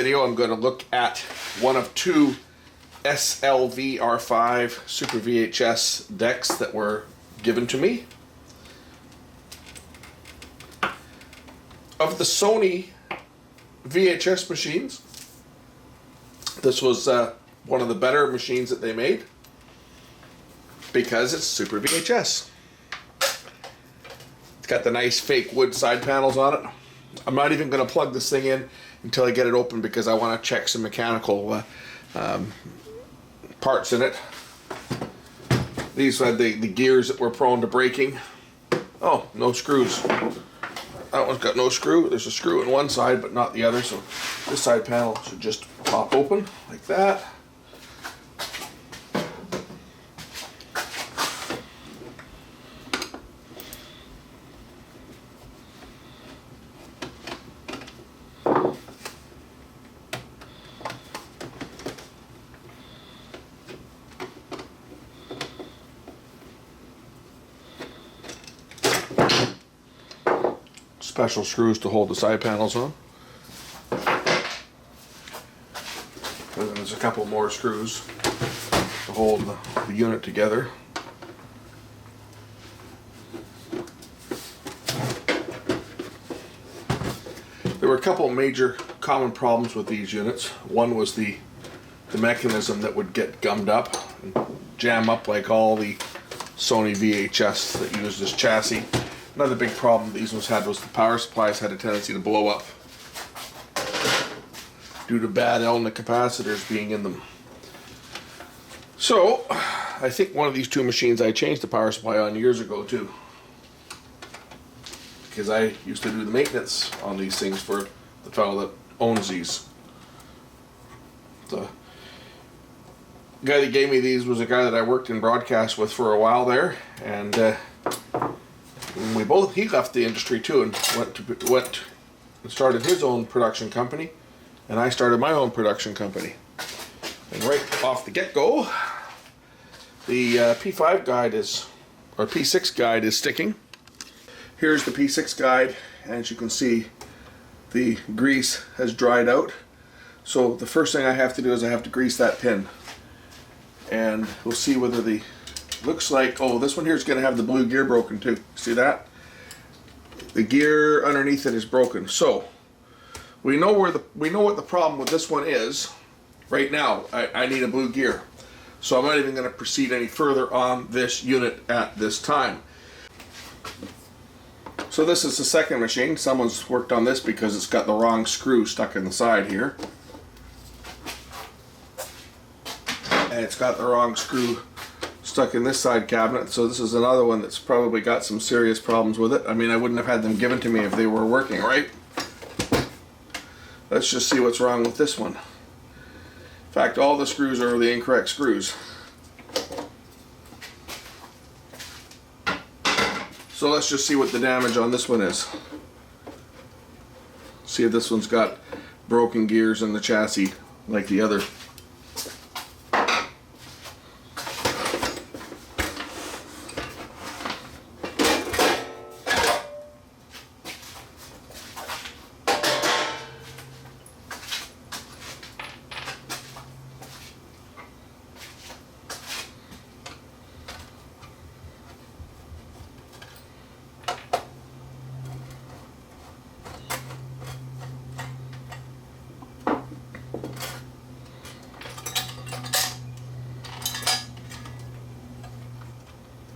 video, I'm going to look at one of two SLV R5 Super VHS decks that were given to me. Of the Sony VHS machines, this was one of the better machines that they made because it's Super VHS. It's got the nice fake wood side panels on it. I'm not even going to plug this thing in until I get it open because I want to check some mechanical parts in it. These had the gears that were prone to breaking. Oh, no screws. That one's got no screw. There's a screw in one side but not the other, so this side panel should just pop open like that. Special screws to hold the side panels on. And then there's a couple more screws to hold the unit together. There were a couple major common problems with these units. One was the mechanism that would get gummed up and jam up like all the Sony VHS that used this chassis. Another big problem these ones had was the power supplies had a tendency to blow up due to bad element capacitors being in them. So I think one of these two machines I changed the power supply on years ago too, because I used to do the maintenance on these things for the fellow that owns these. The guy that gave me these was a guy that I worked in broadcast with for a while there, and he left the industry too and went and started his own production company, and I started my own production company. And right off the get-go, the P5 guide or P6 guide is sticking. Here's the P6 guide, and as you can see, the grease has dried out. So the first thing I have to do is I have to grease that pin, and we'll see whether the looks like, oh, this one here is going to have the blue gear broken too. See that? The gear underneath it is broken. So we know what the problem with this one is. Right now, I need a blue gear. So I'm not even going to proceed any further on this unit at this time. So this is the second machine. Someone's worked on this because it's got the wrong screw stuck in the side here. And it's got the wrong screw stuck in this side cabinet, so this is another one that's probably got some serious problems with it. I mean, I wouldn't have had them given to me if they were working right. Let's just see what's wrong with this one. In fact, all the screws are the incorrect screws. So let's just see what the damage on this one is. See if this one's got broken gears in the chassis like the other.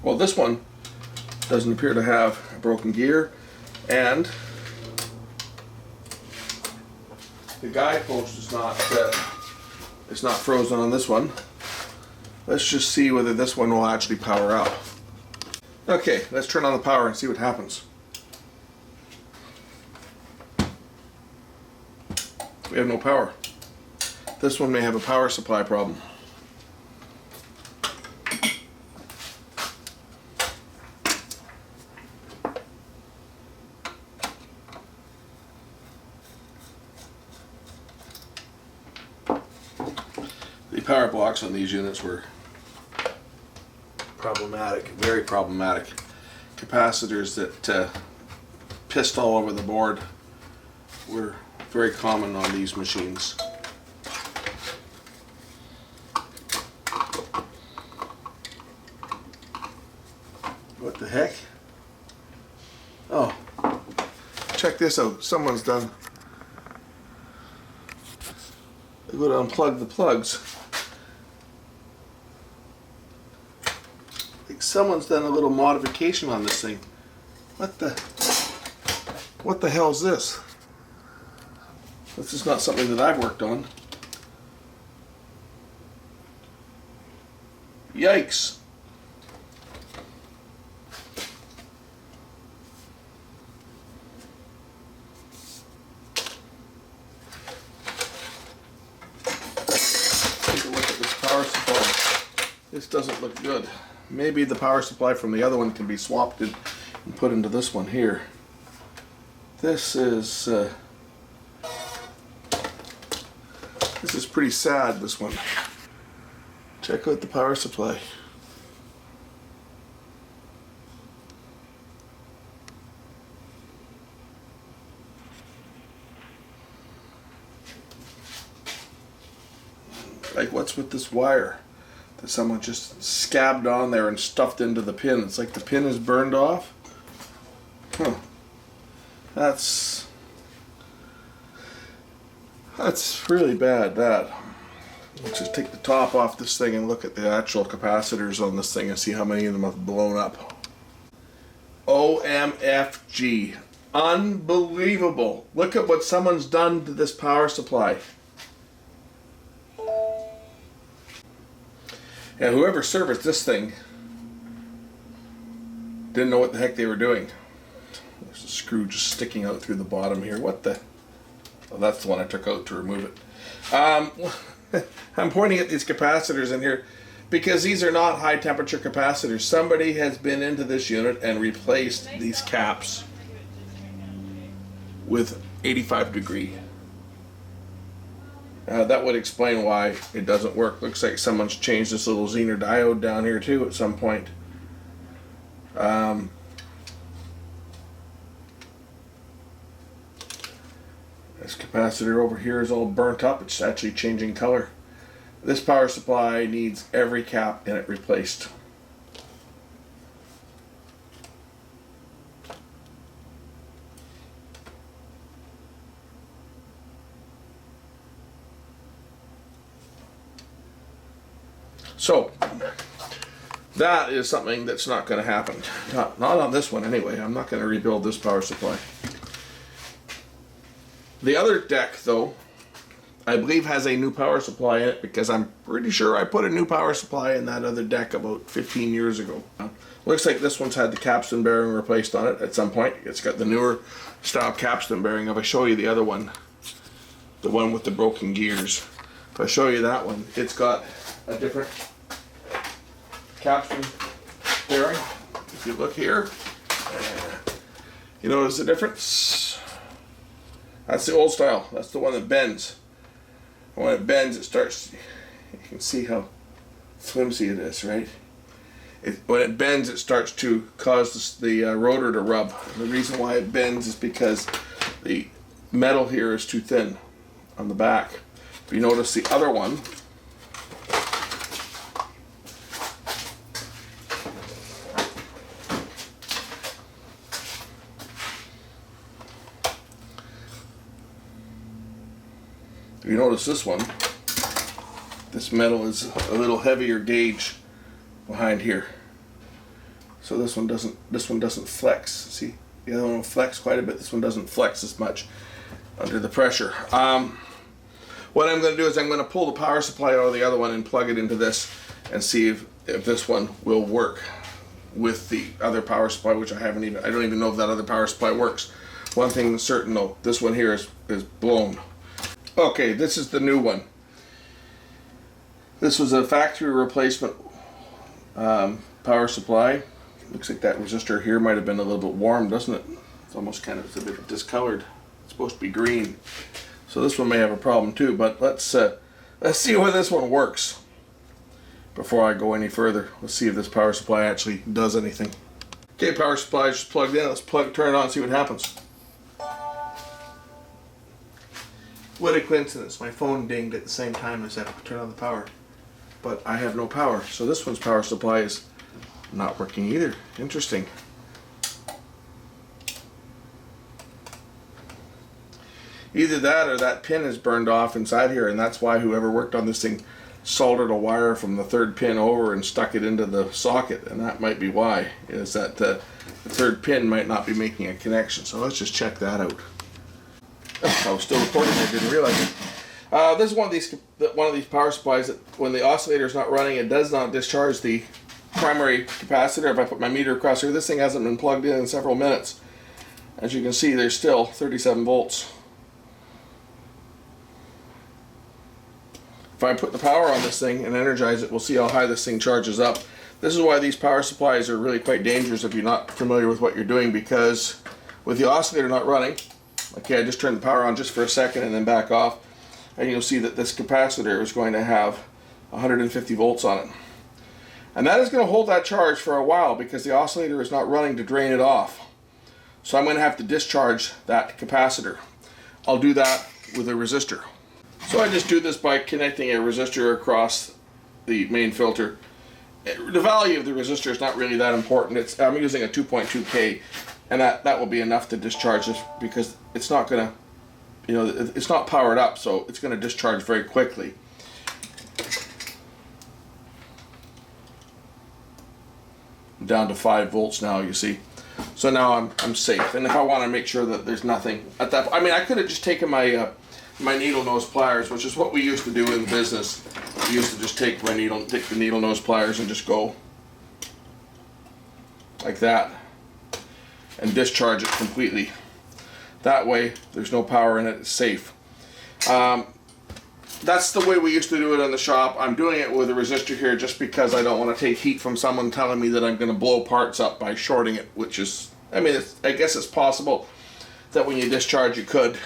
Well, this one doesn't appear to have a broken gear, and the guide post is not frozen on this one. Let's just see whether this one will actually power up. Okay, let's turn on the power and see what happens. We have no power. This one may have a power supply problem. The power blocks on these units were problematic, very problematic. Capacitors that pissed all over the board were very common on these machines. What the heck? Oh, check this out. Someone's done. They go to unplug the plugs. Like someone's done a little modification on this thing. What the hell is this? This is not something that I've worked on. Yikes. Take a look at this power supply. This doesn't look good. Maybe the power supply from the other one can be swapped and put into this one here. This is pretty sad, this one. Check out the power supply. Like, what's with this wire that someone just scabbed on there and stuffed into the pin? It's like the pin is burned off. Huh. That's really bad, that. Let's just take the top off this thing and look at the actual capacitors on this thing and see how many of them have blown up. OMFG. Unbelievable. Look at what someone's done to this power supply. Yeah, whoever serviced this thing didn't know what the heck they were doing. There's a screw just sticking out through the bottom here. What the? Oh, that's the one I took out to remove it. I'm pointing at these capacitors in here because these are not high temperature capacitors. Somebody has been into this unit and replaced these caps with 85 degree. That would explain why it doesn't work. Looks like someone's changed this little Zener diode down here too at some point. This capacitor over here is all burnt up. It's actually changing color. This power supply needs every cap in it replaced. So that is something that's not going to happen. Not on this one anyway. I'm not going to rebuild this power supply. The other deck, though, I believe has a new power supply in it because I'm pretty sure I put a new power supply in that other deck about 15 years ago. Looks like this one's had the capstan bearing replaced on it at some point. It's got the newer style capstan bearing. If I show you the other one, the one with the broken gears, if I show you that one, it's got a different capstan bearing. If you look here, you notice the difference? That's the old style. That's the one that bends. And when it bends, it starts, you can see how flimsy it is, right? When it bends, it starts to cause the rotor to rub. And the reason why it bends is because the metal here is too thin on the back. If you notice the other one, you notice this one, this metal is a little heavier gauge behind here. So this one doesn't flex. See, the other one will flex quite a bit. This one doesn't flex as much under the pressure. What I'm going to do is I'm going to pull the power supply out of the other one and plug it into this and see if this one will work with the other power supply, which I don't even know if that other power supply works. One thing is certain though, this one here is blown. Okay, this is the new one. This was a factory replacement power supply. Looks like that resistor here might have been a little bit warm, doesn't it? It's almost kind of, it's a bit discolored. It's supposed to be green. So this one may have a problem too, but let's see whether this one works before I go any further. Let's see if this power supply actually does anything. Okay, power supply is just plugged in. Let's turn it on and see what happens. What a coincidence. My phone dinged at the same time as I turned on the power. But I have no power. So this one's power supply is not working either. Interesting. Either that or that pin is burned off inside here, and that's why whoever worked on this thing soldered a wire from the third pin over and stuck it into the socket, and that might be why, is that the third pin might not be making a connection. So let's just check that out. Oh, I was still recording, I didn't realize it. This is one of these power supplies that when the oscillator is not running, it does not discharge the primary capacitor. If I put my meter across here, this thing hasn't been plugged in several minutes. As you can see, there's still 37 volts. If I put the power on this thing and energize it, we'll see how high this thing charges up. This is why these power supplies are really quite dangerous if you're not familiar with what you're doing, because with the oscillator not running, okay, I just turned the power on just for a second and then back off, and you'll see that this capacitor is going to have 150 volts on it. And that is going to hold that charge for a while because the oscillator is not running to drain it off. So I'm going to have to discharge that capacitor. I'll do that with a resistor. So I just do this by connecting a resistor across the main filter. The value of the resistor is not really that important. I'm using a 2.2K, and that will be enough to discharge this because it's not going to, it's not powered up, so it's going to discharge very quickly. I'm down to 5 volts now, you see. So now I'm safe. And if I want to make sure that there's nothing at that, I mean, I could have just taken my my needle nose pliers, which is what we used to do in the business. We used to just take the needle nose pliers and just go like that and discharge it completely. That way there's no power in it, it's safe. That's the way we used to do it in the shop. I'm doing it with a resistor here just because I don't want to take heat from someone telling me that I'm going to blow parts up by shorting it, which is, I mean, I guess it's possible that when you discharge you could.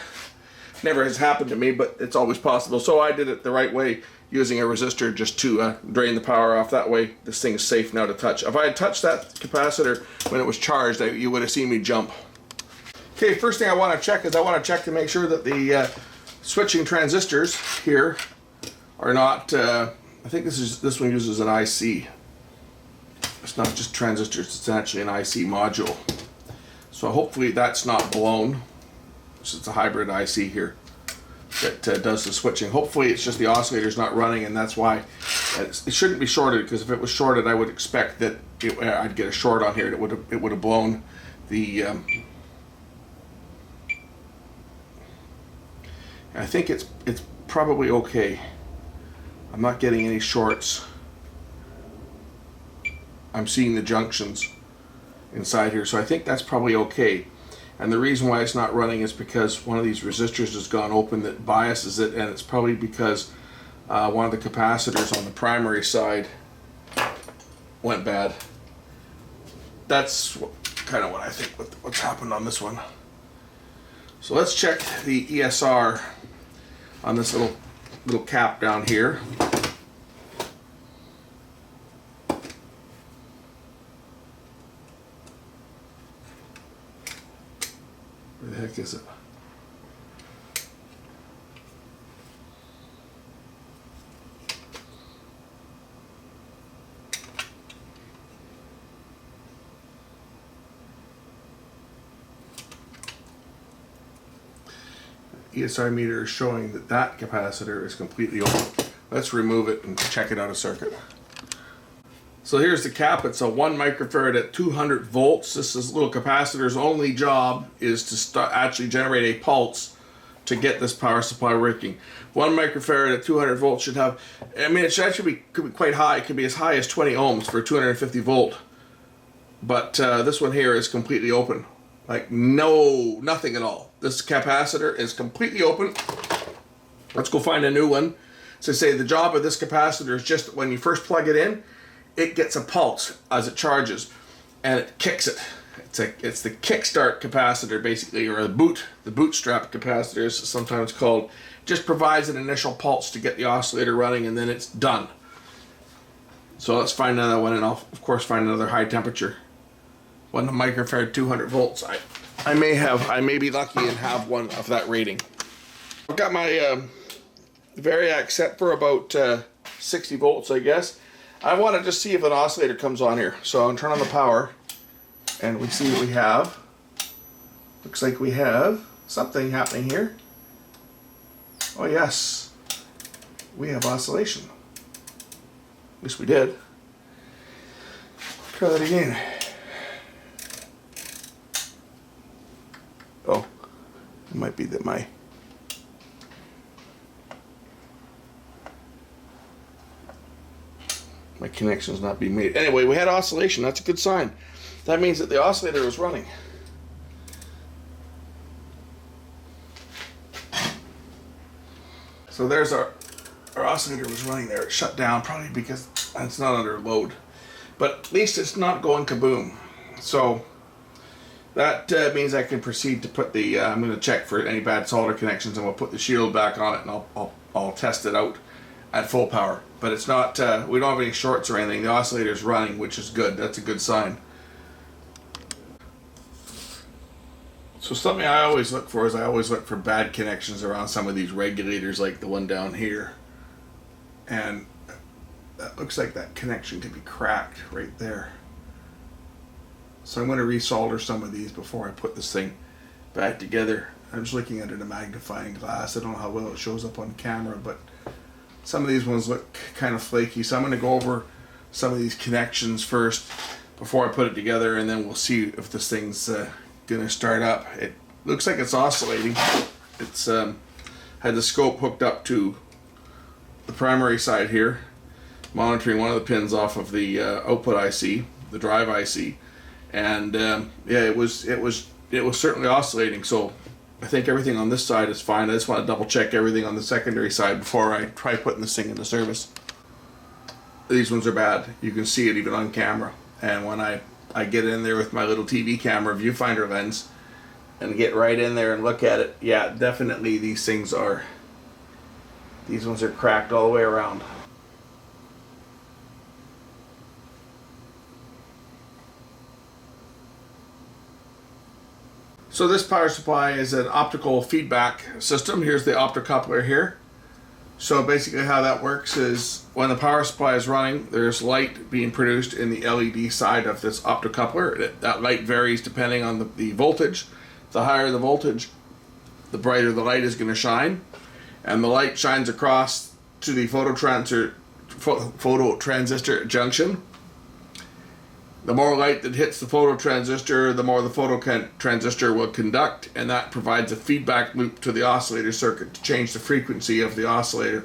Never has happened to me, but it's always possible. So I did it the right way, using a resistor just to drain the power off. That way this thing is safe now to touch. If I had touched that capacitor when it was charged, you would have seen me jump. Okay, first thing I want to check is to make sure that the switching transistors here are not, I think this one uses an IC. It's not just transistors, it's actually an IC module. So hopefully that's not blown. So it's a hybrid IC here that does the switching. Hopefully it's just the oscillator's not running, and that's why it shouldn't be shorted, because if it was shorted I would expect that I'd get a short on here and it would have blown the I think it's probably okay. I'm not getting any shorts. I'm seeing the junctions inside here, so I think that's probably okay. And the reason why it's not running is because one of these resistors has gone open that biases it, and it's probably because one of the capacitors on the primary side went bad. That's kind of what I think what's happened on this one. So let's check the ESR on this little cap down here. Where the heck is it? ESR meter is showing that capacitor is completely open. Let's remove it and check it out of circuit. So here's the cap. It's a 1 microfarad at 200 volts. This little capacitor's only job is to actually generate a pulse to get this power supply working. 1 microfarad at 200 volts should have, I mean, it should actually could be quite high. It could be as high as 20 ohms for 250 volt. But this one here is completely open. Like nothing at all. This capacitor is completely open. Let's go find a new one. So say the job of this capacitor is just when you first plug it in, it gets a pulse as it charges, and it kicks it. It's the kickstart capacitor basically, or the bootstrap capacitor is sometimes called. Just provides an initial pulse to get the oscillator running, and then it's done. So let's find another one, and I'll of course find another high temperature. 1 microfarad, 200 volts. I may be lucky and have one of that rating. I've got my Variac set for about 60 volts, I guess. I want to just see if an oscillator comes on here. So I'll turn on the power and we see what we have. Looks like we have something happening here. Oh yes, we have oscillation. At least we did. Try that again. Oh, it might be that my connection's not being made. Anyway, we had oscillation. That's a good sign. That means that the oscillator was running. So there's our oscillator was running there. It shut down probably because it's not under load. But at least it's not going kaboom. So that means I can proceed to put the, I'm going to check for any bad solder connections and we'll put the shield back on it and I'll test it out at full power. But it's not, we don't have any shorts or anything. The oscillator's running, which is good. That's a good sign. So something I always look for is I always look for bad connections around some of these regulators like the one down here. And that looks like that connection could be cracked right there. So I'm going to resolder some of these before I put this thing back together. I'm just looking at it in a magnifying glass. I don't know how well it shows up on camera, but some of these ones look kind of flaky. So I'm going to go over some of these connections first before I put it together, and then we'll see if this thing's going to start up. It looks like it's oscillating. It's had the scope hooked up to the primary side here, monitoring one of the pins off of the output IC, the drive IC, and yeah, it was certainly oscillating. So I think everything on this side is fine. I just want to double check everything on the secondary side before I try putting this thing into service. These ones are bad. You can see it even on camera. And when I get in there with my little TV camera viewfinder lens and get right in there and look at it, yeah, definitely these ones are cracked all the way around. So this power supply is an optical feedback system. Here's the optocoupler here. So basically how that works is when the power supply is running, there's light being produced in the LED side of this optocoupler. That light varies depending on the voltage. The higher the voltage, the brighter the light is going to shine. And the light shines across to the phototransistor junction. The more light that hits the phototransistor, the more the phototransistor will conduct, and that provides a feedback loop to the oscillator circuit to change the frequency of the oscillator.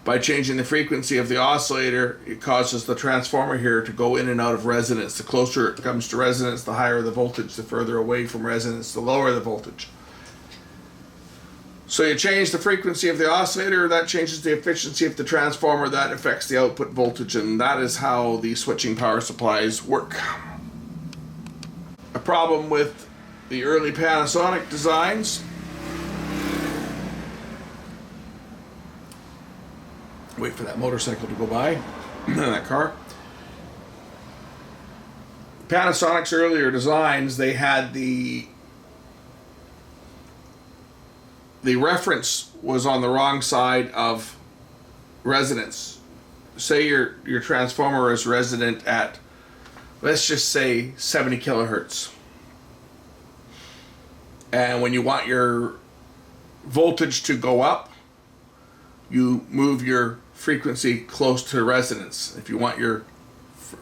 By changing the frequency of the oscillator, it causes the transformer here to go in and out of resonance. The closer it comes to resonance, the higher the voltage. The further away from resonance, the lower the voltage. So you change the frequency of the oscillator, that changes the efficiency of the transformer, that affects the output voltage, and that is how the switching power supplies work. A problem with the early Panasonic designs, wait for that motorcycle to go by, that car. Panasonic's earlier designs, they had the reference was on the wrong side of resonance. Say your transformer is resonant at, let's just say 70 kilohertz. And when you want your voltage to go up, you move your frequency close to resonance. If you want your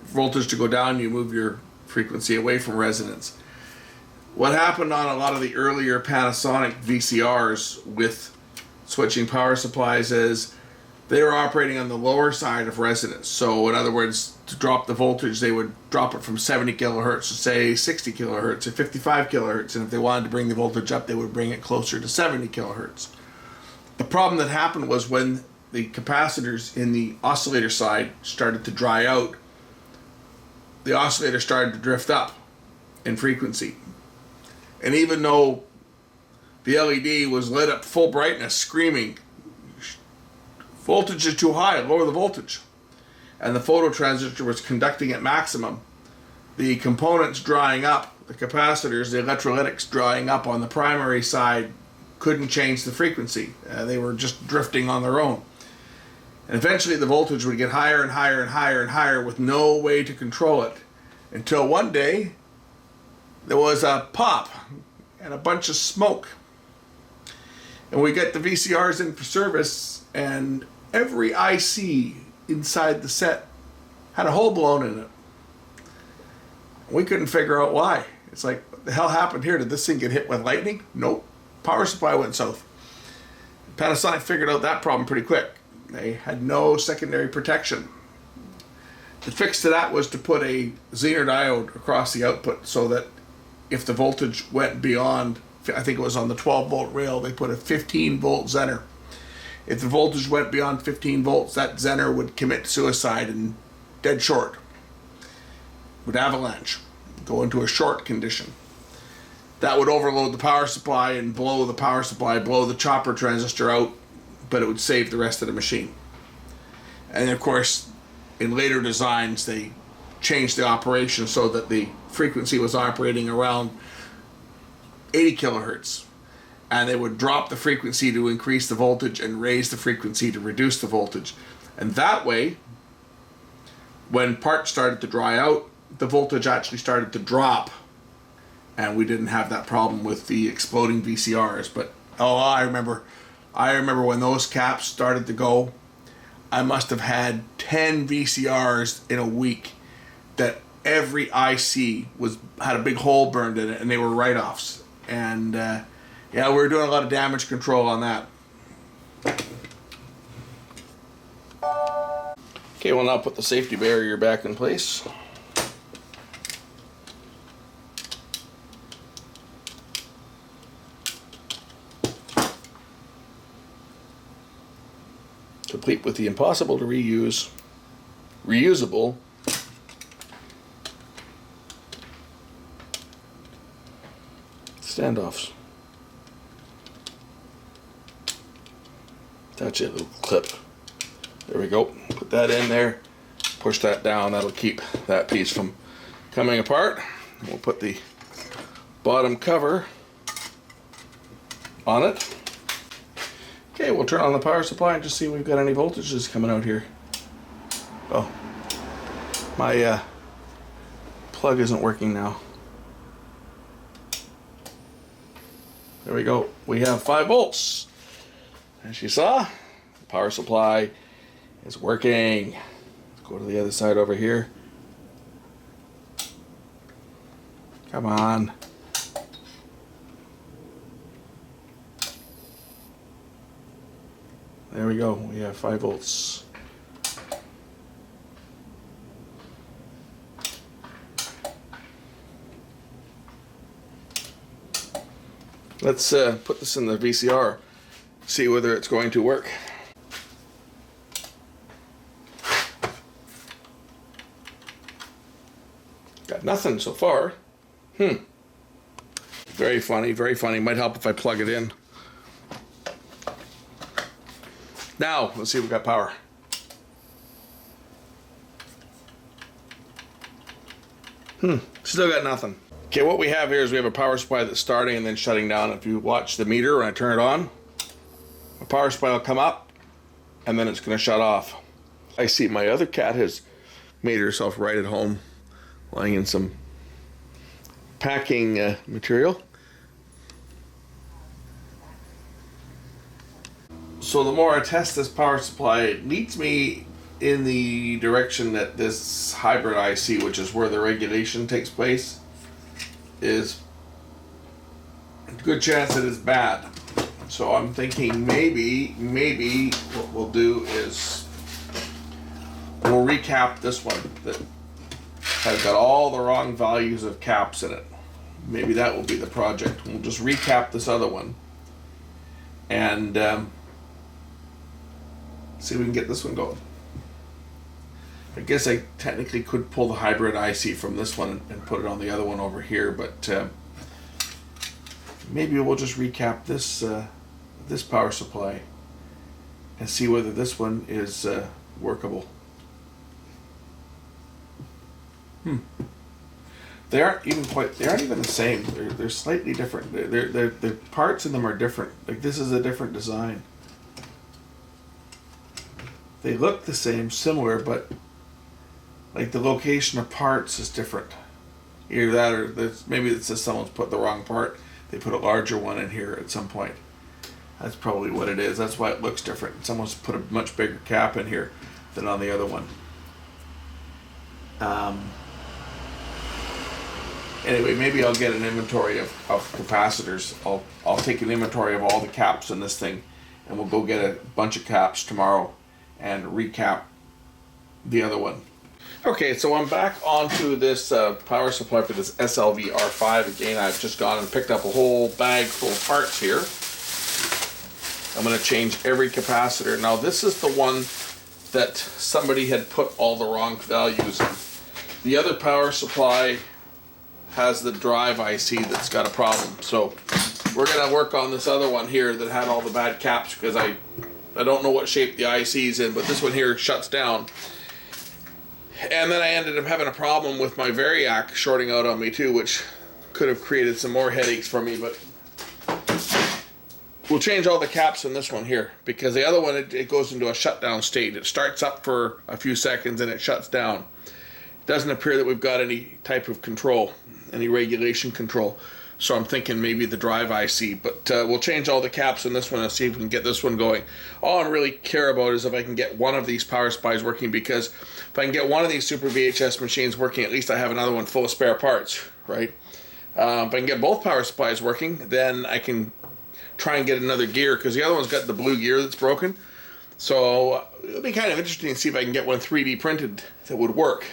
voltage to go down, you move your frequency away from resonance. What happened on a lot of the earlier Panasonic VCRs with switching power supplies is they were operating on the lower side of resonance. So in other words, to drop the voltage, they would drop it from 70 kilohertz to say 60 kilohertz or 55 kilohertz. And if they wanted to bring the voltage up, they would bring it closer to 70 kilohertz. The problem that happened was when the capacitors in the oscillator side started to dry out, the oscillator started to drift up in frequency. And even though the LED was lit up full brightness, screaming, voltage is too high, lower the voltage, and the phototransistor was conducting at maximum, the components drying up, the capacitors, the electrolytics drying up on the primary side couldn't change the frequency. They were just drifting on their own. And eventually the voltage would get higher and higher and higher and higher with no way to control it. Until one day, there was a pop and a bunch of smoke. And we get the VCRs in for service, and every IC inside the set had a hole blown in it. We couldn't figure out why. It's like, what the hell happened here? Did this thing get hit with lightning? Nope. Power supply went south. Panasonic figured out that problem pretty quick. They had no secondary protection. The fix to that was to put a Zener diode across the output so that if the voltage went beyond, I think it was on the 12 volt rail, they put a 15 volt Zener. If the voltage went beyond 15 volts, that Zener would commit suicide and dead short. Would avalanche, go into a short condition. That would overload the power supply and blow the power supply, blow the chopper transistor out, but it would save the rest of the machine. And of course, in later designs, they changed the operation so that the frequency was operating around 80 kilohertz. And they would drop the frequency to increase the voltage and raise the frequency to reduce the voltage. And that way, when parts started to dry out, the voltage actually started to drop. And we didn't have that problem with the exploding VCRs. But I remember when those caps started to go, I must have had 10 VCRs in a week that every IC had a big hole burned in it, and they were write-offs. And yeah, we were doing a lot of damage control on that. Okay, we'll now put the safety barrier back in place. Complete with the impossible to reuse, reusable standoffs. That's it, little clip. There we go. Put that in there. Push that down. That'll keep that piece from coming apart. We'll put the bottom cover on it. Okay, we'll turn on the power supply and just see if we've got any voltages coming out here. Oh, my plug isn't working now. There we go. We have 5 volts. As you saw, the power supply is working. Let's go to the other side over here. Come on. There we go. We have 5 volts. Let's put this in the VCR, see whether it's going to work. Got nothing so far. Very funny, very funny. Might help if I plug it in. Now, let's see if we got power. Still got nothing. Okay, what we have here is we have a power supply that's starting and then shutting down. If you watch the meter when I turn it on, the power supply will come up and then it's going to shut off. I see my other cat has made herself right at home, lying in some packing material. So the more I test this power supply, it leads me in the direction that this hybrid IC, which is where the regulation takes place, is a good chance it is bad. So I'm thinking maybe what we'll do is we'll recap this one that has got all the wrong values of caps in it. Maybe that will be the project. We'll just recap this other one and see if we can get this one going. I guess I technically could pull the hybrid IC from this one and put it on the other one over here, but maybe we'll just recap this this power supply and see whether this one is workable. They aren't even the same. They're slightly different. The parts in them are different. Like this is a different design. They look the same, similar, but like the location of parts is different. Either that or maybe it's just someone's put the wrong part. They put a larger one in here at some point. That's probably what it is. That's why it looks different. Someone's put a much bigger cap in here than on the other one. Anyway, maybe I'll get an inventory of capacitors. I'll take an inventory of all the caps in this thing, and we'll go get a bunch of caps tomorrow and recap the other one. Okay, so I'm back onto this power supply for this SLV R5. Again, I've just gone and picked up a whole bag full of parts here. I'm going to change every capacitor. Now this is the one that somebody had put all the wrong values in. The other power supply has the drive IC that's got a problem. So we're going to work on this other one here that had all the bad caps, because I don't know what shape the IC's in, but this one here shuts down. And then I ended up having a problem with my Variac shorting out on me too, which could have created some more headaches for me, but we'll change all the caps in this one here, because the other one, it goes into a shutdown state. It starts up for a few seconds and it shuts down. It doesn't appear that we've got any type of control, any regulation control. So I'm thinking maybe the drive IC, but we'll change all the caps in this one and see if we can get this one going. All I really care about is if I can get one of these power supplies working, because if I can get one of these Super VHS machines working, at least I have another one full of spare parts, right? If I can get both power supplies working, then I can try and get another gear, because the other one's got the blue gear that's broken. So it'll be kind of interesting to see if I can get one 3D printed that would work.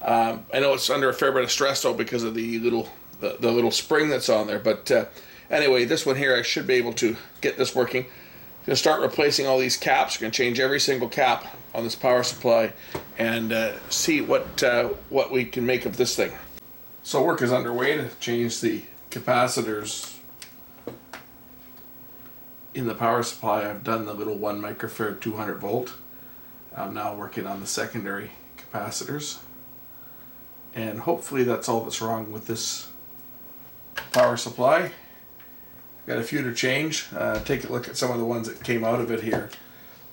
I know it's under a fair bit of stress though, because of the little spring that's on there, but anyway, this one here I should be able to get this working. I'm going to start replacing all these caps. We're going to change every single cap on this power supply and see what we can make of this thing. So work is underway to change the capacitors in the power supply. I've done the little 1 microfarad 200 volt. I'm now working on the secondary capacitors, and hopefully that's all that's wrong with this power supply. Got a few to change. Take a look at some of the ones that came out of it here.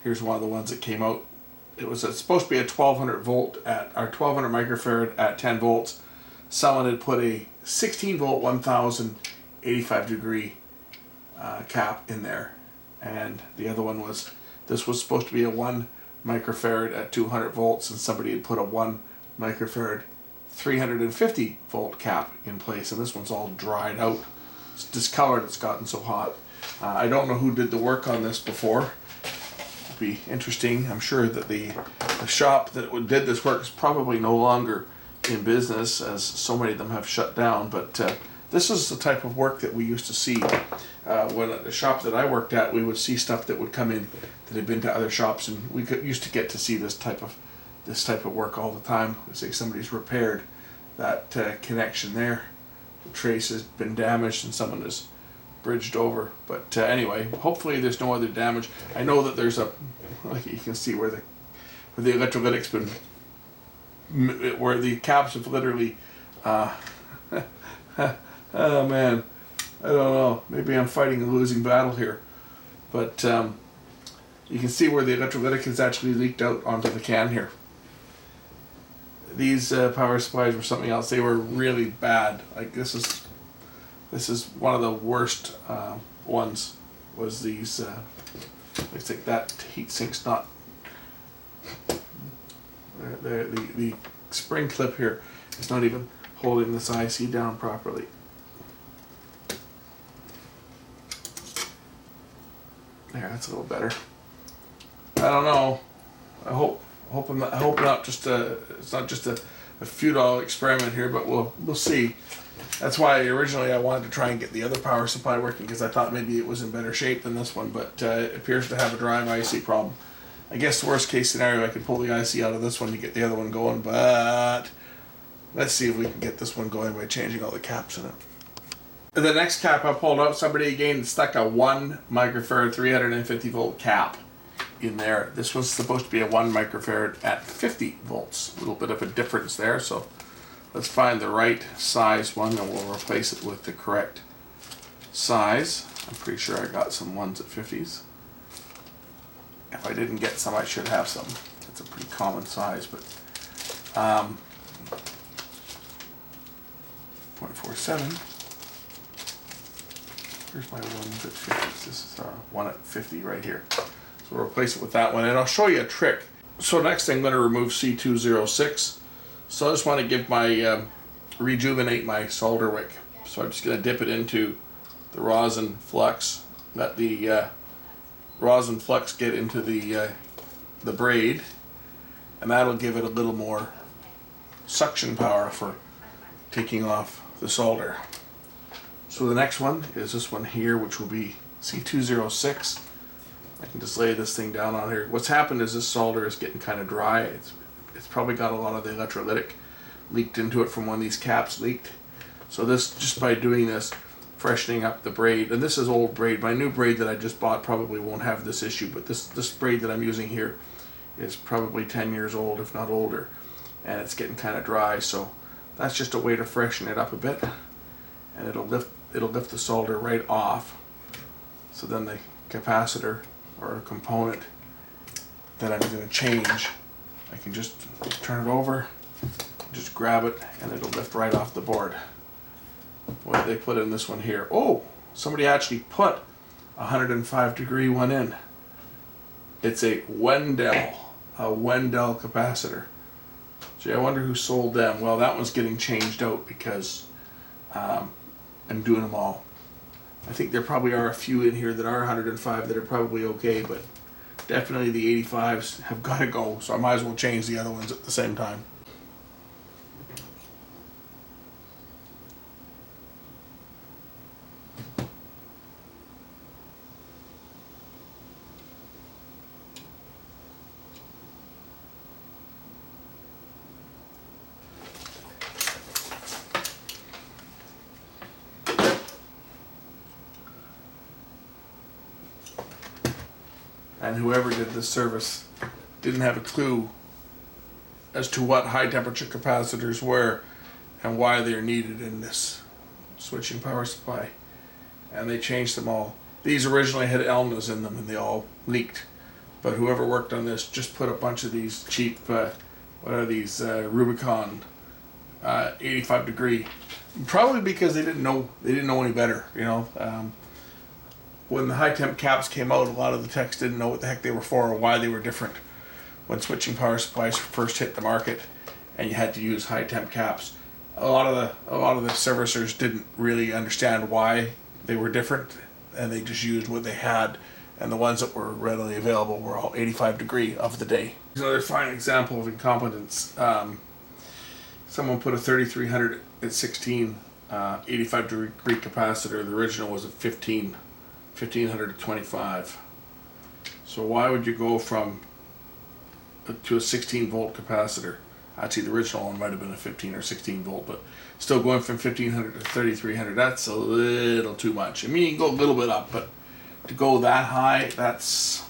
Here's one of the ones that came out. It was supposed to be a 1200 volt at, or 1200 microfarad at 10 volts. Someone had put a 16 volt 1085 degree cap in there, and the other one was, this was supposed to be a 1 microfarad at 200 volts, and somebody had put a 1 microfarad 350 volt cap in place, and this one's all dried out. It's discolored, it's gotten so hot. I don't know who did the work on this before. It'd be interesting. I'm sure that the shop that did this work is probably no longer in business, as so many of them have shut down, but this is the type of work that we used to see. When at the shop that I worked at, we would see stuff that would come in that had been to other shops, and we used to get to see this type of work all the time. Say somebody's repaired that connection there. The trace has been damaged and someone has bridged over. But anyway, hopefully there's no other damage. I know that there's a, like you can see where the electrolytic's been, where the caps have literally, oh man, I don't know. Maybe I'm fighting a losing battle here. But you can see where the electrolytic has actually leaked out onto the can here. These power supplies were something else. They were really bad. Like this is one of the worst ones. Was these? Looks like that heat sink's not. The spring clip here is not even holding this IC down properly. There, that's a little better. I don't know. I hope not just it's not just a futile experiment here, but we'll see. That's why originally I wanted to try and get the other power supply working, because I thought maybe it was in better shape than this one, but it appears to have a drive IC problem. I guess the worst case scenario, I could pull the IC out of this one to get the other one going, but let's see if we can get this one going by changing all the caps in it. The next cap I pulled out, somebody again stuck a 1 microfarad 350 volt cap in there. This was supposed to be a 1 microfarad at 50 volts. A little bit of a difference there, so let's find the right size one and we'll replace it with the correct size. I'm pretty sure I got some ones at 50s. If I didn't get some, I should have some. It's a pretty common size, but 0.47. Here's my ones at 50s. This is our one at 50 right here. So we'll replace it with that one, and I'll show you a trick. So next thing, I'm going to remove C206. So I just want to give my rejuvenate my solder wick. So I'm just going to dip it into the rosin flux. Let the rosin flux get into the braid, and that'll give it a little more suction power for taking off the solder. So the next one is this one here, which will be C206. I can just lay this thing down on here. What's happened is this solder is getting kind of dry. It's probably got a lot of the electrolytic leaked into it from when these caps leaked. So this, just by doing this, freshening up the braid, and this is old braid. My new braid that I just bought probably won't have this issue, but this braid that I'm using here is probably 10 years old, if not older, and it's getting kind of dry. So that's just a way to freshen it up a bit, and it'll lift the solder right off. So then the capacitor or a component that I'm going to change, I can just turn it over, just grab it, and it'll lift right off the board. What did they put in this one here? Oh, somebody actually put a 105-degree one in. It's a Wendell capacitor. Gee, I wonder who sold them. Well, that one's getting changed out because I'm doing them all. I think there probably are a few in here that are 105 that are probably okay, but definitely the 85s have got to go, so I might as well change the other ones at the same time. And whoever did this service didn't have a clue as to what high temperature capacitors were and why they're needed in this switching power supply. And they changed them all. These originally had Elnas in them and they all leaked. But whoever worked on this just put a bunch of these cheap, what are these, Rubicon 85-degree. Probably because they didn't know any better, you know. When the high temp caps came out, a lot of the techs didn't know what the heck they were for or why they were different. When switching power supplies first hit the market, and you had to use high temp caps, a lot of the servicers didn't really understand why they were different, and they just used what they had. And the ones that were readily available were all 85-degree of the day. Another fine example of incompetence. Someone put a 3300 at 16 85-degree capacitor. The original was a 1500 to 25. So why would you go from to a 16 volt capacitor? Actually, the original one might have been a 15 or 16 volt, but still going from 1500 to 3300, that's a little too much. I mean, you can go a little bit up, but to go that high, that's...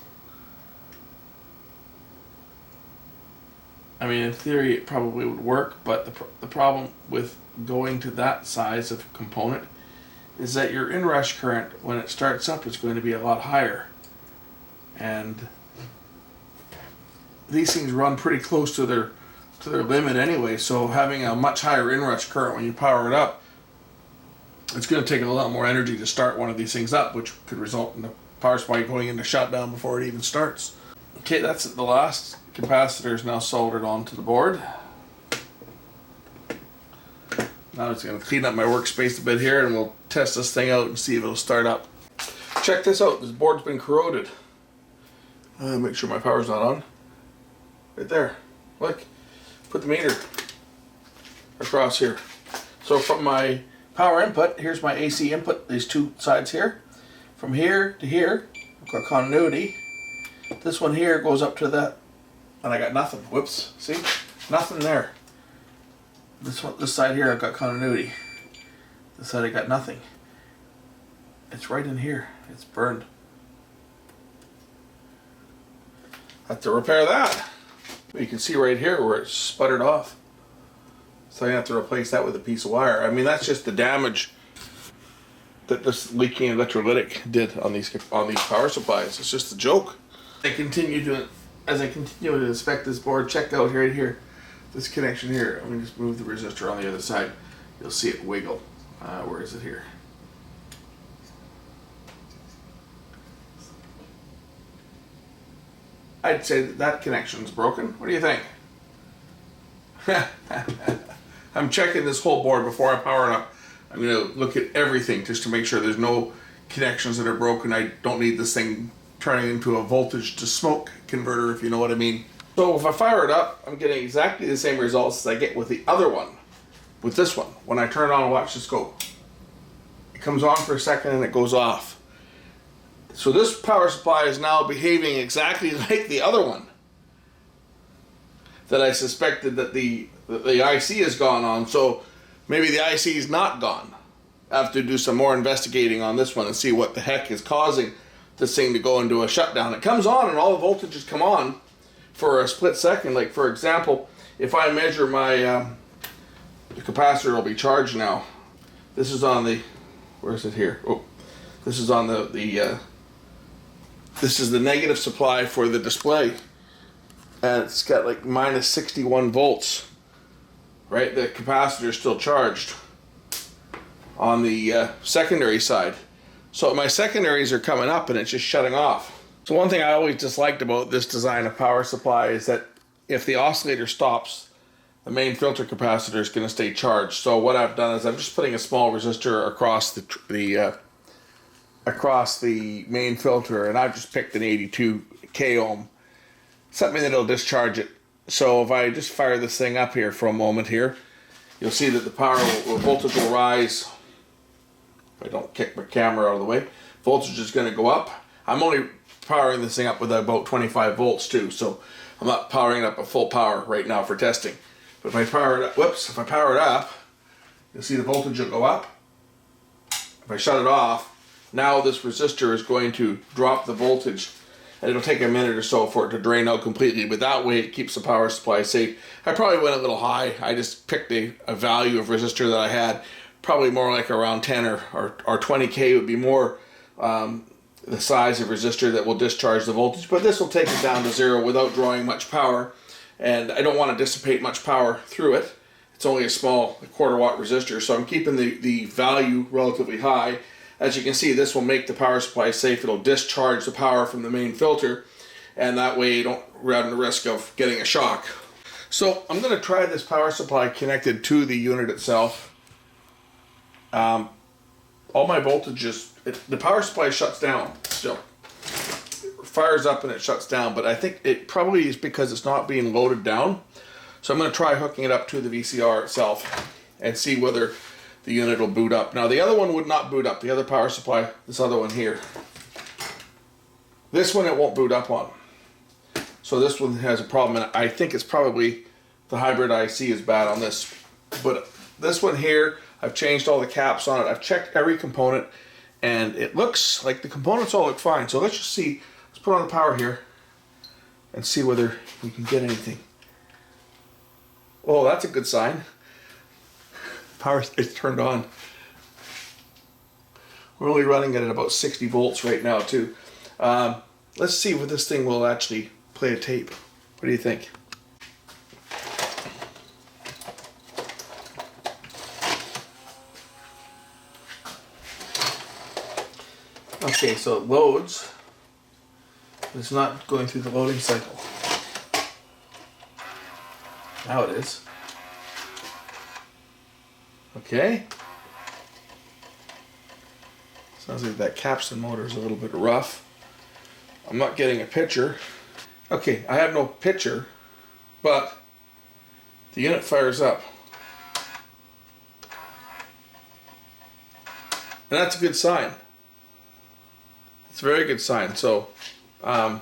I mean, in theory, it probably would work, but the problem with going to that size of component is that your inrush current, when it starts up, is going to be a lot higher. And these things run pretty close to their limit anyway, so having a much higher inrush current when you power it up, it's going to take a lot more energy to start one of these things up, which could result in the power supply going into shutdown before it even starts. Okay, that's it. The last capacitor is now soldered onto the board. Now I'm just going to clean up my workspace a bit here and we'll test this thing out and see if it'll start up. Check this out, this board's been corroded. Make sure my power's not on. Right there, look, put the meter across here. So from my power input, here's my AC input, these two sides here. From here to here, I've got continuity. This one here goes up to that, and I got nothing. Whoops, see? Nothing there. This side here I've got continuity. This side I got nothing. It's right in here. It's burned. I have to repair that. You can see right here where it sputtered off. So I have to replace that with a piece of wire. I mean, that's just the damage that this leaking electrolytic did on these power supplies. It's just a joke. As I continue to inspect this board, check out right here, this connection here. I'm going to just move the resistor on the other side. You'll see it wiggle. Where is it here? I'd say that connection's broken. What do you think? I'm checking this whole board before I power it up. I'm going to look at everything just to make sure there's no connections that are broken. I don't need this thing turning into a voltage to smoke converter, if you know what I mean. So if I fire it up, I'm getting exactly the same results as I get with the other one, with this one. When I turn it on and watch this go, it comes on for a second and it goes off. So this power supply is now behaving exactly like the other one that I suspected that the IC has gone on. So maybe the IC is not gone. I have to do some more investigating on this one and see what the heck is causing this thing to go into a shutdown. It comes on and all the voltages come on for a split second. Like for example, if I measure my the capacitor will be charged now. This is on the, where is it here? Oh, this is on this is the negative supply for the display, and it's got like minus 61 volts. Right, the capacitor is still charged on the secondary side. So my secondaries are coming up and it's just shutting off. So one thing I always disliked about this design of power supply is that if the oscillator stops, the main filter capacitor is going to stay charged. So what I've done is I'm just putting a small resistor across the main filter, and I've just picked an 82 k ohm, something that'll discharge it. So if I just fire this thing up here for a moment here, you'll see that the voltage will rise. If I don't kick my camera out of the way, voltage is going to go up. I'm only powering this thing up with about 25 volts too, so I'm not powering it up at full power right now for testing. But if I power it up, if I power it up, you'll see the voltage will go up. If I shut it off, now this resistor is going to drop the voltage, and it'll take a minute or so for it to drain out completely, but that way it keeps the power supply safe. I probably went a little high. I just picked a value of resistor that I had, probably more like around 10 or 20k would be more the size of resistor that will discharge the voltage, but this will take it down to zero without drawing much power, and I don't want to dissipate much power through it. It's only a small quarter watt resistor, so I'm keeping the value relatively high. As you can see, this will make the power supply safe. It'll discharge the power from the main filter, and that way you don't run the risk of getting a shock. So I'm going to try this power supply connected to the unit itself. All my voltages, the power supply shuts down still. It fires up and it shuts down, but I think it probably is because it's not being loaded down. So I'm going to try hooking it up to the VCR itself and see whether the unit will boot up. Now the other one would not boot up, the other power supply, this other one here. This one it won't boot up on. So this one has a problem, and I think it's probably the hybrid IC is bad on this. But this one here, I've changed all the caps on it. I've checked every component, and it looks like the components all look fine. So let's just see, let's put on the power here and see whether we can get anything. Oh, that's a good sign. Power is turned on. We're only running it at about 60 volts right now too. Let's see if this thing will actually play a tape. What do you think? Okay, so it loads. It's not going through the loading cycle. Now it is. Okay. Sounds like that capstan motor is a little bit rough. I'm not getting a picture. Okay, I have no picture, but the unit fires up. And that's a good sign. It's a very good sign. So, I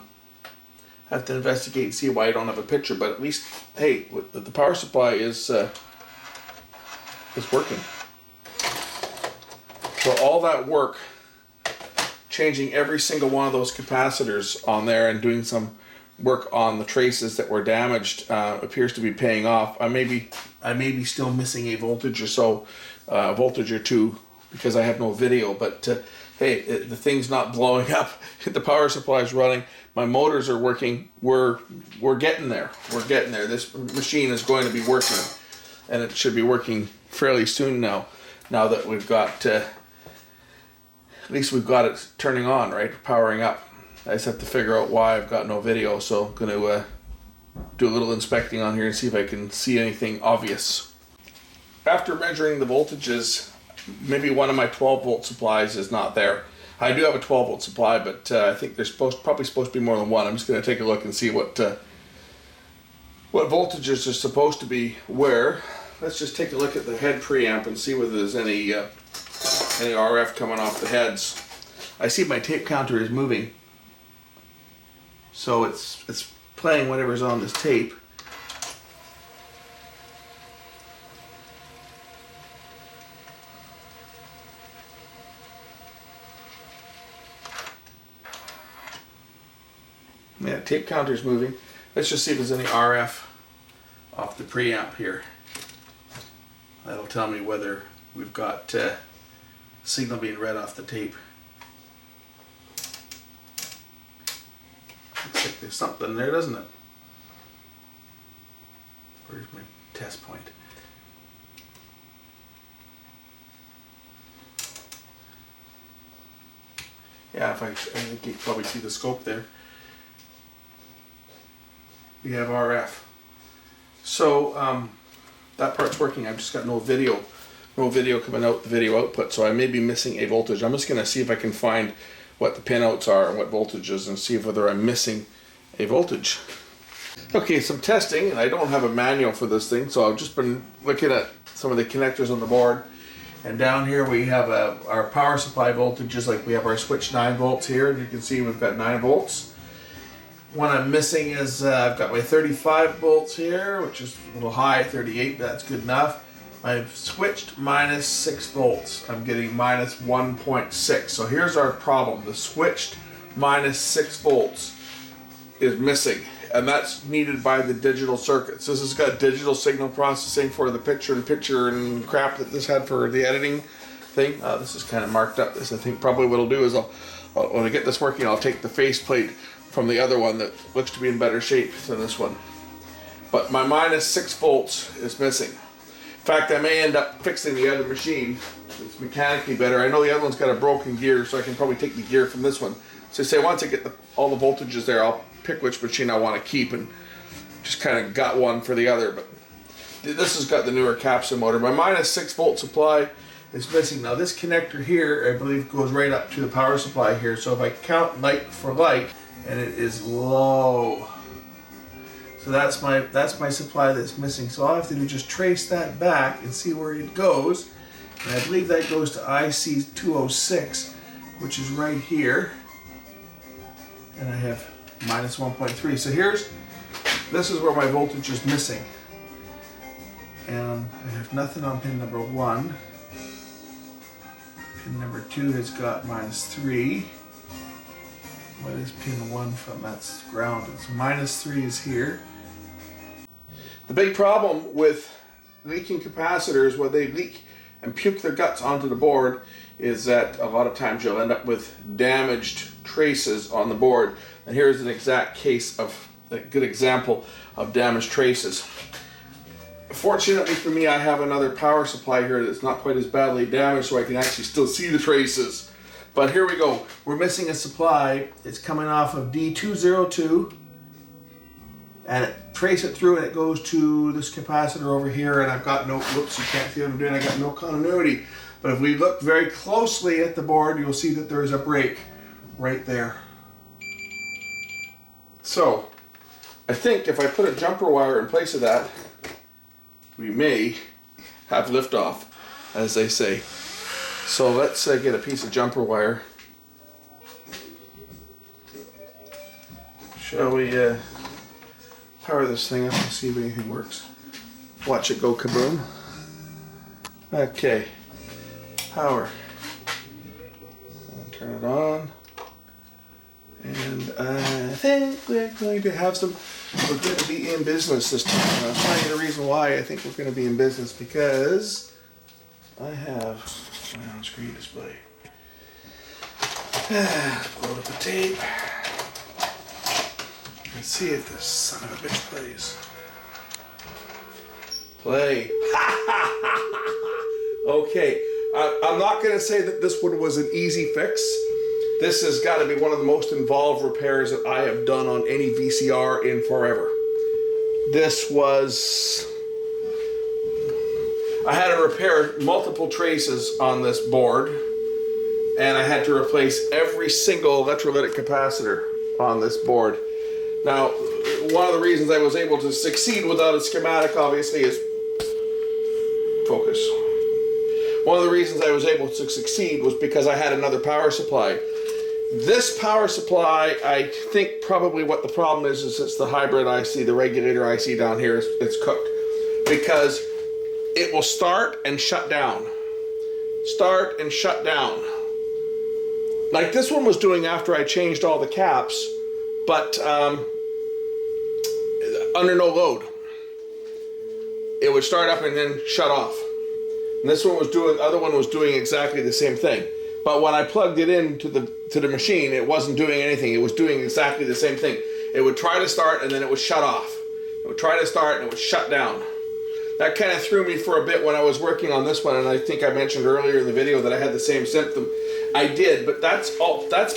have to investigate and see why I don't have a picture, but at least, hey, the power supply is working. So all that work, changing every single one of those capacitors on there and doing some work on the traces that were damaged appears to be paying off. I may be still missing a voltage or so, voltage or two, because I have no video, but hey, the thing's not blowing up. The power supply is running. My motors are working. We're getting there. We're getting there. This machine is going to be working, and it should be working fairly soon now. Now that we've got, at least we've got it turning on, right? Powering up. I just have to figure out why I've got no video, so I'm going to do a little inspecting on here and see if I can see anything obvious. After measuring the voltages, maybe one of my 12 volt supplies is not there. I do have a 12 volt supply, but I think there's probably supposed to be more than one. I'm just going to take a look and see what voltages are supposed to be where. Let's just take a look at the head preamp and see whether there's any RF coming off the heads. I see my tape counter is moving, so it's playing whatever's on this tape. Yeah, tape counter's moving. Let's just see if there's any RF off the preamp here. That'll tell me whether we've got signal being read off the tape. Looks like there's something there, doesn't it? Where's my test point? Yeah, I think you can probably see the scope there. We have RF. So that part's working. I've just got no video coming out the video output, so I may be missing a voltage. I'm just going to see if I can find what the pinouts are and what voltages, and see whether I'm missing a voltage. Okay, some testing, and I don't have a manual for this thing, so I've just been looking at some of the connectors on the board. And down here we have our power supply voltages, like we have our switch 9 volts here, and you can see we've got 9 volts. One I'm missing is I've got my 35 volts here, which is a little high, 38, that's good enough. I've switched minus 6 volts. I'm getting minus 1.6. So here's our problem. The switched minus 6 volts is missing, and that's needed by the digital circuits. This has got digital signal processing for the picture and crap that this had for the editing thing. This is kind of marked up. This, I think probably what I'll do is when I get this working, I'll take the faceplate from the other one that looks to be in better shape than this one. But my minus 6 volts is missing. In fact, I may end up fixing the other machine. It's mechanically better. I know the other one's got a broken gear, so I can probably take the gear from this one. So say once I get all the voltages there, I'll pick which machine I want to keep and just kind of got one for the other. But this has got the newer capsule motor. My minus 6 volt supply is missing. Now this connector here, I believe, goes right up to the power supply here. So if I count like for like, and it is low. So that's my supply that's missing. So all I have to do is just trace that back and see where it goes. And I believe that goes to IC 206, which is right here. And I have minus 1.3. So this is where my voltage is missing. And I have nothing on pin number 1. Pin number 2 has got minus 3. What is pin 1 from? That's grounded. So minus 3 is here. The big problem with leaking capacitors, when they leak and puke their guts onto the board, is that a lot of times you'll end up with damaged traces on the board. And here's an exact case of a good example of damaged traces. Fortunately for me, I have another power supply here that's not quite as badly damaged, so I can actually still see the traces. But here we go. We're missing a supply. It's coming off of D202, and trace it through, and it goes to this capacitor over here, and I've got no, whoops, you can't see what I'm doing, I got no continuity. But if we look very closely at the board, you'll see that there's a break right there. So, I think if I put a jumper wire in place of that, we may have liftoff, as they say. So let's get a piece of jumper wire. Shall we power this thing up and see if anything works? Watch it go kaboom. Okay, power. Turn it on. And I think we're going to have some, we're going to be in business this time. I'll tell you the reason why I think we're going to be in business, because I have my on-screen display. Pull up the tape. Let's see if this son of a bitch plays. Play. Okay, I'm not going to say that this one was an easy fix. This has got to be one of the most involved repairs that I have done on any VCR in forever. This was... I had to repair multiple traces on this board, and I had to replace every single electrolytic capacitor on this board. Now, one of the reasons I was able to succeed without a schematic, obviously, is focus. One of the reasons I was able to succeed was because I had another power supply. This power supply, I think probably what the problem is it's the hybrid IC, the regulator IC down here, it's cooked. Because it will start and shut down. Start and shut down. Like this one was doing after I changed all the caps, but under no load. It would start up and then shut off. And this one was doing, the other one was doing exactly the same thing. But when I plugged it into the machine, it wasn't doing anything. It was doing exactly the same thing. It would try to start and then it would shut off. It would try to start and it would shut down. That kind of threw me for a bit when I was working on this one, and I think I mentioned earlier in the video that I had the same symptom. I did, but that's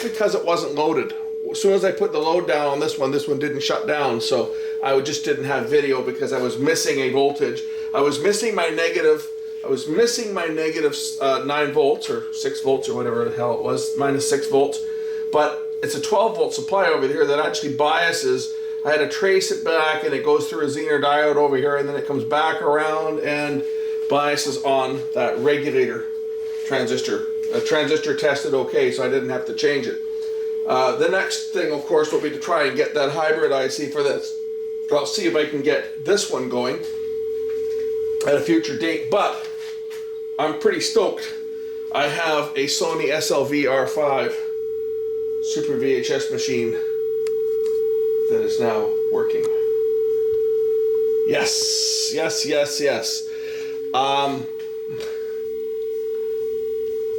because it wasn't loaded. As soon as I put the load down on this one didn't shut down, so I just didn't have video because I was missing a voltage. I was missing my negative 9 volts or 6 volts or whatever the hell it was, minus 6 volts. But it's a 12 volt supply over here that actually biases. I had to trace it back, and it goes through a Zener diode over here, and then it comes back around and biases on that regulator transistor. A transistor tested okay, so I didn't have to change it. The next thing, of course, will be to try and get that hybrid IC for this. I'll see if I can get this one going at a future date, but I'm pretty stoked. I have a Sony SLV R5 Super VHS machine that is now working. Yes, yes, yes, yes.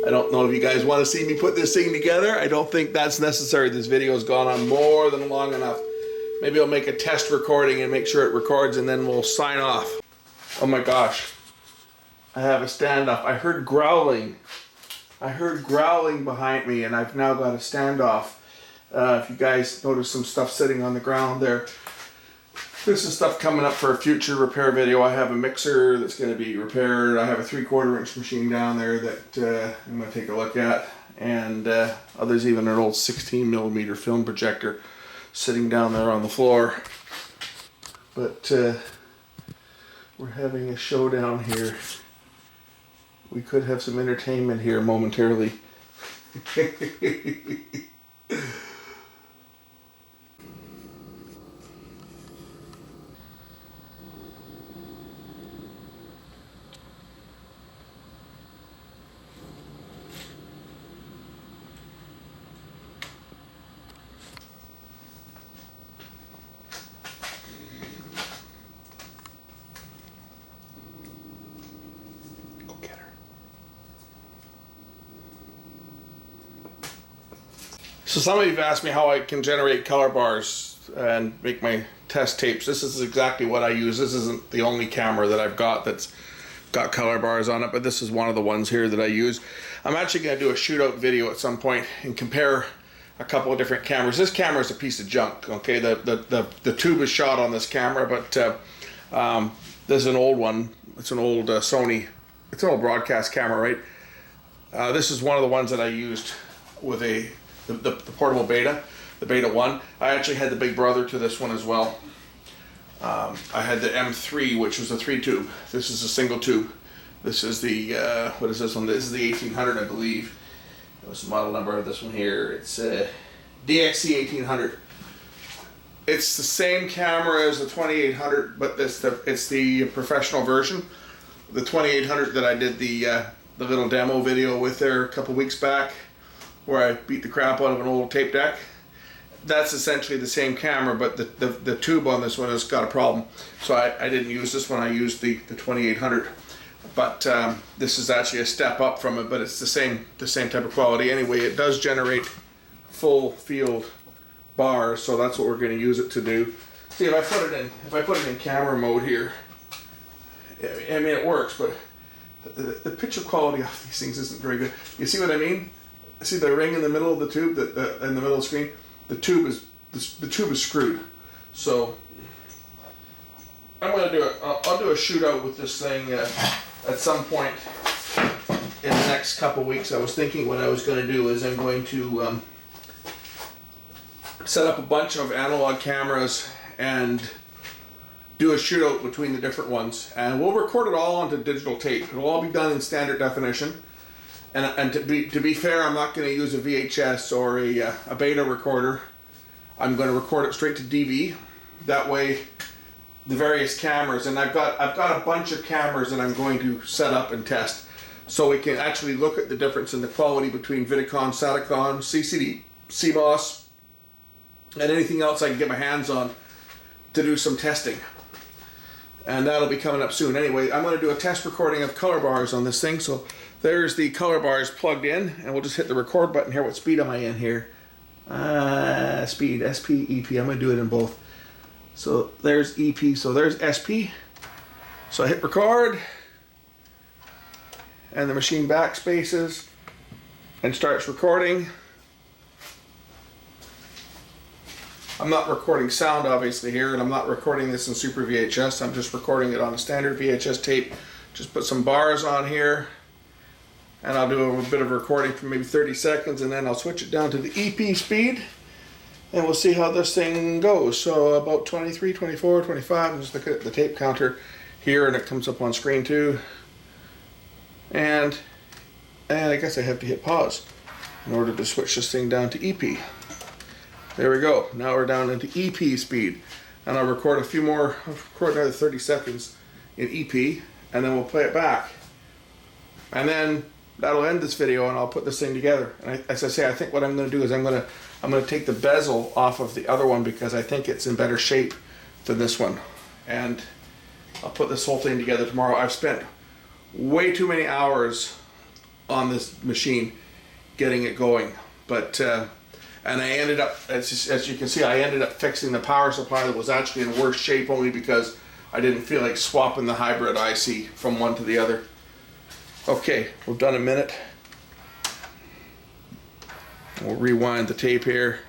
I don't know if you guys want to see me put this thing together. I don't think that's necessary. This video has gone on more than long enough. Maybe I'll make a test recording and make sure it records, and then we'll sign off. Oh my gosh. I have a standoff. I heard growling. I heard growling behind me, and I've now got a standoff. If you guys notice some stuff sitting on the ground there, this is stuff coming up for a future repair video. I have a mixer that's going to be repaired. I have a 3/4 inch machine down there that I'm going to take a look at, and there's even an old 16mm film projector sitting down there on the floor. But we're having a showdown here. We could have some entertainment here momentarily. So some of you have asked me how I can generate color bars and make my test tapes. This is exactly what I use. This isn't the only camera that I've got that's got color bars on it, but this is one of the ones here that I use. I'm actually going to do a shootout video at some point and compare a couple of different cameras. This camera is a piece of junk, okay? The tube is shot on this camera, but this is an old one. It's an old Sony. It's an old broadcast camera, right? This is one of the ones that I used with the portable Beta, the Beta 1. I actually had the big brother to this one as well. I had the M3, which was a 3-tube. This is a single tube. This is the, what is this one? This is the 1800, I believe. What's the model number of this one here? It's DXC 1800. It's the same camera as the 2800, but it's the professional version. The 2800 that I did the little demo video with there a couple weeks back, where I beat the crap out of an old tape deck. that's essentially the same camera, but the tube on this one has got a problem. So I didn't use this one, I used the 2800. But this is actually a step up from it, but it's the same type of quality. Anyway, it does generate full field bars, so that's what we're going to use it to do. See, if I put it in camera mode here, I mean it works, but the picture quality of these things isn't very good. You see what I mean? See the ring in the middle of the tube, in the middle of the screen? The tube is screwed. So I'm going to do it. I'll do a shootout with this thing at some point in the next couple weeks. I was thinking what I was going to do is I'm going to set up a bunch of analog cameras and do a shootout between the different ones, and we'll record it all onto digital tape. It'll all be done in standard definition. And to be fair, I'm not going to use a VHS or a beta recorder. I'm going to record it straight to DV. That way, the various cameras, and I've got a bunch of cameras that I'm going to set up and test, so we can actually look at the difference in the quality between Vidicon, Satacon, CCD, CMOS, and anything else I can get my hands on to do some testing. And that'll be coming up soon. Anyway, I'm going to do a test recording of color bars on this thing. So there's the color bars plugged in, and we'll just hit the record button here. What speed am I in here? Speed, SP, EP. I'm going to do it in both. So there's EP, so there's SP. So I hit record, and the machine backspaces and starts recording. I'm not recording sound obviously here, and I'm not recording this in Super VHS. I'm just recording it on a standard VHS tape. Just put some bars on here, and I'll do a bit of recording for maybe 30 seconds, and then I'll switch it down to the EP speed, and we'll see how this thing goes. So about 23, 24, 25, just look at the tape counter here, and it comes up on screen too. And I guess I have to hit pause in order to switch this thing down to EP. There we go. Now we're down into EP speed, and I'll record a few more. I'll record another 30 seconds in EP, and then we'll play it back. And then that'll end this video, and I'll put this thing together. And as I say, I think what I'm going to do is I'm going to take the bezel off of the other one because I think it's in better shape than this one. And I'll put this whole thing together tomorrow. I've spent way too many hours on this machine getting it going, but and I ended up, as you can see, I ended up fixing the power supply that was actually in worse shape only because I didn't feel like swapping the hybrid IC from one to the other. Okay, we've done a minute. We'll rewind the tape here.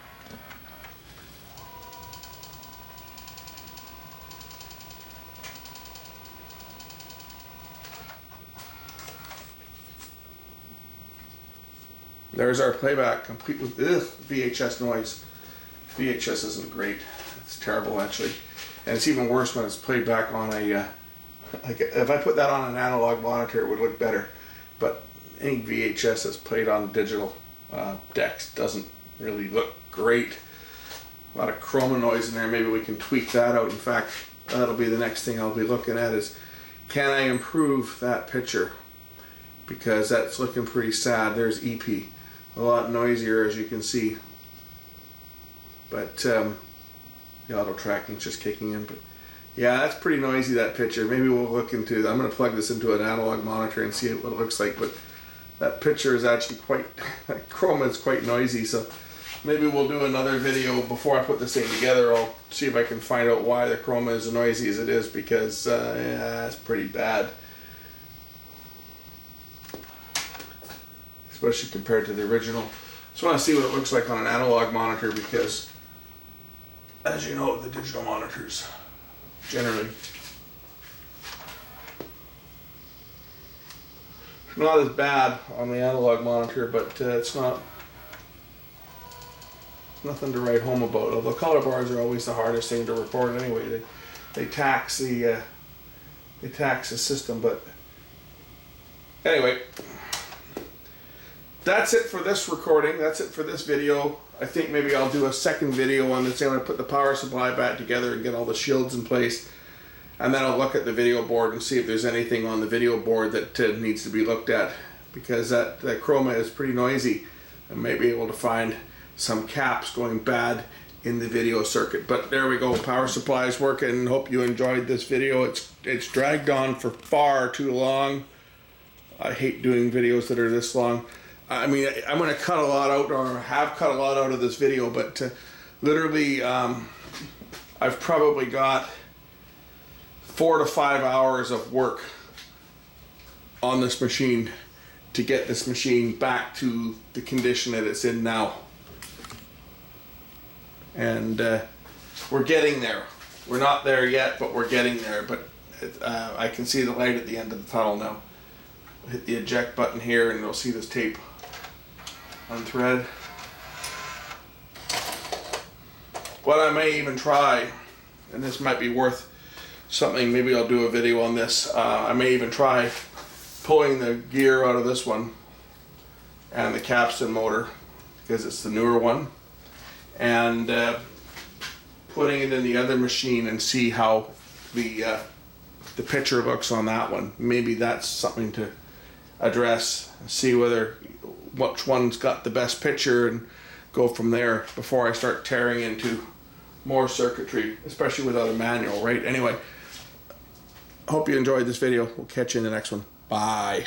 There's our playback, complete with VHS noise. VHS isn't great. It's terrible, actually. And it's even worse when it's played back on a, like if I put that on an analog monitor, it would look better. But any VHS that's played on digital decks doesn't really look great. A lot of chroma noise in there. Maybe we can tweak that out. In fact, that'll be the next thing I'll be looking at is, can I improve that picture? Because that's looking pretty sad. There's EP. A lot noisier, as you can see. But the auto tracking's just kicking in. But yeah, that's pretty noisy, that picture. Maybe we'll look into, I'm going to plug this into an analog monitor and see what it looks like. But that picture is actually quite, chroma is quite noisy. So maybe we'll do another video before I put this thing together. I'll see if I can find out why the chroma is as noisy as it is, because yeah, it's pretty bad. Especially compared to the original. Just want to see what it looks like on an analog monitor because, as you know, the digital monitors generally not as bad on the analog monitor, but it's nothing to write home about. Although color bars are always the hardest thing to record anyway. They tax the system, but anyway. That's it for this recording. That's it for this video. I think maybe I'll do a second video on this. I'm going to put the power supply back together and get all the shields in place. And then I'll look at the video board and see if there's anything on the video board that needs to be looked at. Because that chroma is pretty noisy. I may be able to find some caps going bad in the video circuit. But there we go, power supply is working. Hope you enjoyed this video. It's dragged on for far too long. I hate doing videos that are this long. I mean, I'm going to cut a lot out, or have cut a lot out of this video, but literally I've probably got 4 to 5 hours of work on this machine to get this machine back to the condition that it's in now. And we're getting there. We're not there yet, but we're getting there. But I can see the light at the end of the tunnel now. Hit the eject button here and you'll see this tape unthread. What I may even try, and this might be worth something, maybe I'll do a video on this. I may even try pulling the gear out of this one and the capstan motor, because it's the newer one, and putting it in the other machine and see how the picture looks on that one. Maybe that's something to address, see which one's got the best picture, and go from there before I start tearing into more circuitry, especially without a manual, right? Anyway, hope you enjoyed this video. We'll catch you in the next one. Bye.